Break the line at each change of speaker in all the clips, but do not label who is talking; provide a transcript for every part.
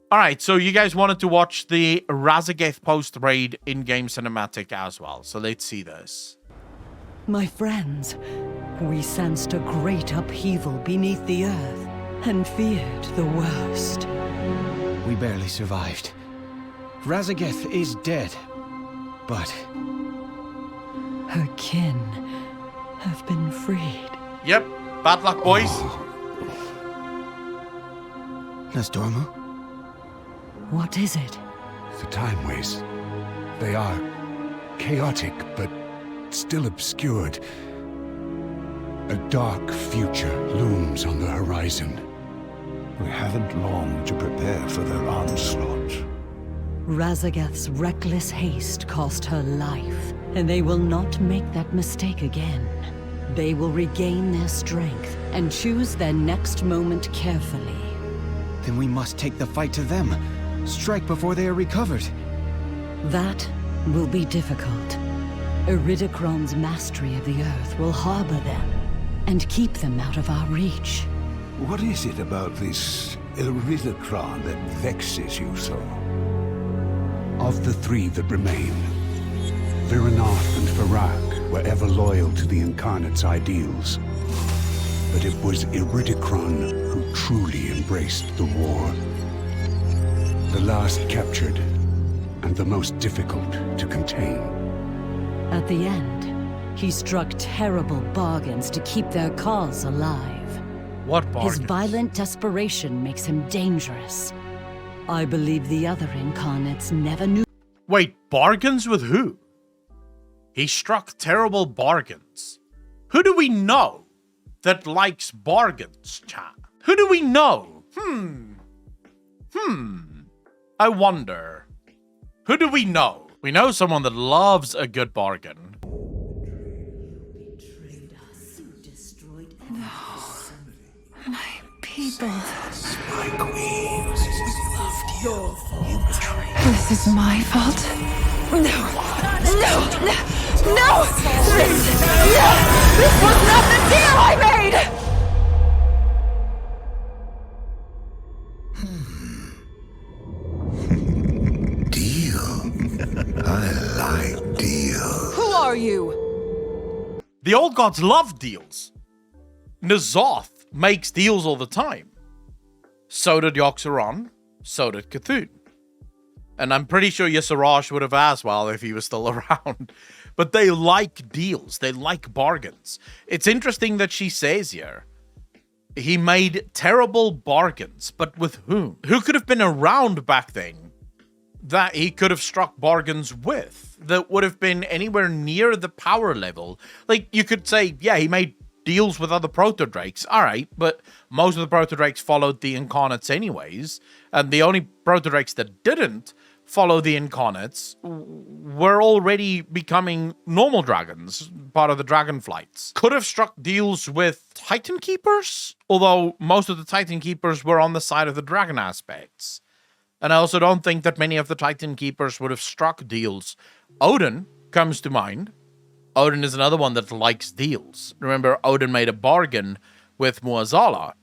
All right, so you guys wanted to watch the Razageth post-raid in-game cinematic as well, so let's see this.
My friends, we sensed a great upheaval beneath the earth and feared the worst.
We barely survived. Raszageth is dead, but
her kin have been freed.
Yep, bad luck, boys.
Nastormu?
What is it?
The Time Ways. They are chaotic, but still obscured. A dark future looms on the horizon.
We haven't long to prepare for their onslaught.
Razageth's reckless haste cost her life, and they will not make that mistake again. They will regain their strength and choose their next moment carefully.
Then we must take the fight to them. Strike before they are recovered.
That will be difficult. Iridikron's mastery of the Earth will harbor them and keep them out of our reach.
What is it about this Iridikron that vexes you so?
Of the three that remain, Viranath and Farak were ever loyal to the Incarnate's ideals. But it was Iridikron who truly embraced the war. The last captured, and the most difficult to contain.
At the end, he struck terrible bargains to keep their cause alive.
What bargains?
His violent desperation makes him dangerous. I believe the other incarnates never knew.
Wait, bargains with who? He struck terrible bargains. Who do we know that likes bargains, chat? Who do we know? I wonder. Who do we know? We know someone that loves a good bargain.
No. My people.
My queen.
This is my fault? No! No! No! No! This was not the deal I made!
I like deals.
Who are you?
The old gods love deals. N'Zoth makes deals all the time. So did Yogg-Saron. So did Cthulhu. And I'm pretty sure Yisarash would have as well if he was still around. But they like deals. They like bargains. It's interesting that she says here, he made terrible bargains. But with whom? Who could have been around back then that he could have struck bargains with? That would have been anywhere near the power level. Like, you could say, yeah, he made deals with other proto-drakes. All right, but most of the proto-drakes followed the incarnates anyways. And the only proto-drakes that didn't follow the incarnates were already becoming normal dragons, part of the Dragonflights. Could have struck deals with Titan Keepers, although most of the Titan Keepers were on the side of the dragon aspects. And I also don't think that many of the Titan Keepers would have struck deals. Odin comes to mind. Odin is another one that likes deals. Remember, Odin made a bargain with Muazala,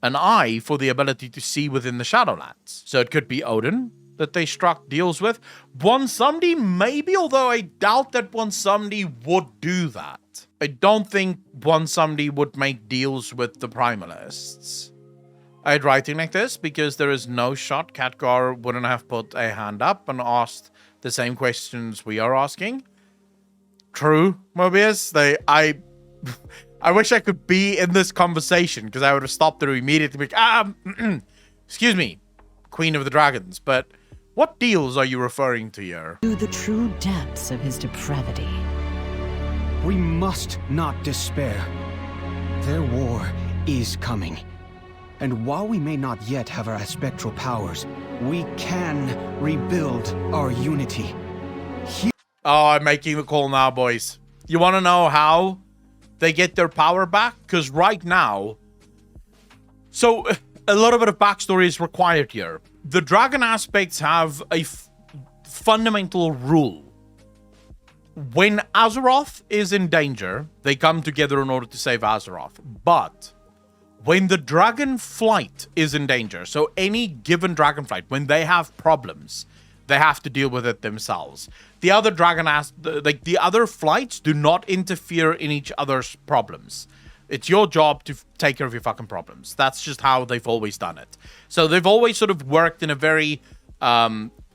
an eye for the ability to see within the Shadowlands. So it could be Odin that they struck deals with. Bwonsamdi, maybe, although I doubt that Bwonsamdi would do that. I don't think Bwonsamdi would make deals with the Primalists. I'd write it like this because there is no shot Khadgar wouldn't have put a hand up and asked the same questions we are asking. True, Mobius. I wish I could be in this conversation because I would have stopped there immediately. Excuse me, Queen of the Dragons, but what deals are you referring to here?
To the true depths of his depravity.
we must not despair. Their war is coming. And while we may not yet have our spectral powers, we can rebuild our unity.
Oh, I'm making the call now, boys. You want to know how they get their power back? Because right now... So, a little bit of backstory is required here. The dragon aspects have a fundamental rule. When Azeroth is in danger, they come together in order to save Azeroth. But when the Dragonflight is in danger, so any given Dragonflight, when they have problems, they have to deal with it themselves. The other the other flights do not interfere in each other's problems. It's your job to take care of your fucking problems. That's just how they've always done it. So they've always sort of worked in a very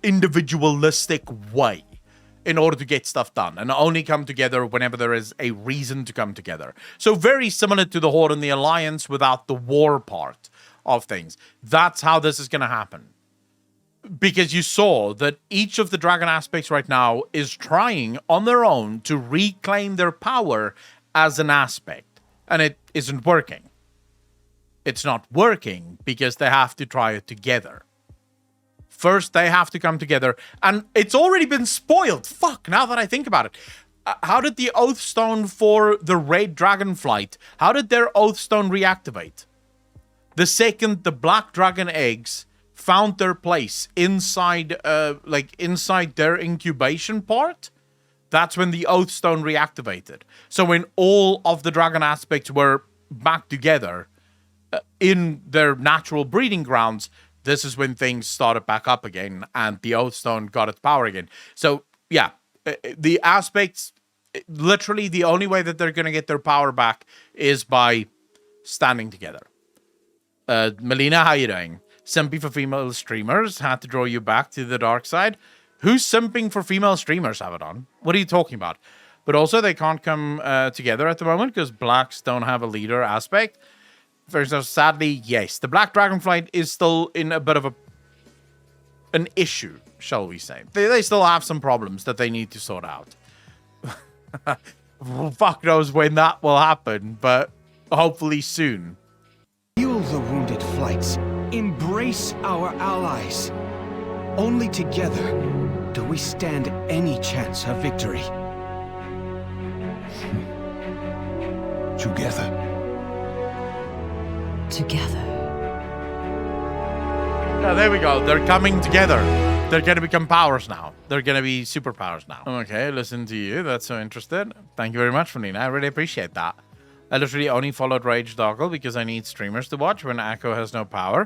individualistic way in order to get stuff done, and only come together whenever there is a reason to come together. So very similar to the Horde and the Alliance without the war part of things. That's how this is going to happen. Because you saw that each of the dragon aspects right now is trying on their own to reclaim their power as an aspect. And it isn't working. It's not working because they have to try it together. First, they have to come together. And it's already been spoiled. Fuck, now that I think about it. How did the Oathstone for the Red Dragonflight, how did their Oathstone reactivate? The second the Black Dragon eggs found their place inside inside their incubation part, that's when the Oathstone reactivated. So when all of the dragon aspects were back together in their natural breeding grounds, this is when things started back up again and the Oathstone got its power again. So yeah, the aspects, literally the only way that they're going to get their power back is by standing together. Melina, how you doing? Simping for female streamers had to draw you back to the dark side. Who's simping for female streamers, Abaddon? What are you talking about? But also, they can't come together at the moment because blacks don't have a leader aspect. So sadly, yes. The Black Dragonflight is still in a bit of an issue, shall we say. They still have some problems that they need to sort out. Fuck knows when that will happen, but hopefully soon.
Heal the wounded flights. Embrace our allies. Only together do we stand any chance of victory.
Together.
Together.
Yeah, there we go. They're coming together. They're going to become powers now. They're going to be superpowers now. Okay, listen to you. That's so interested. Thank you very much, Felina. I really appreciate that. I literally only followed Rage Doggle because I need streamers to watch when Echo has no power.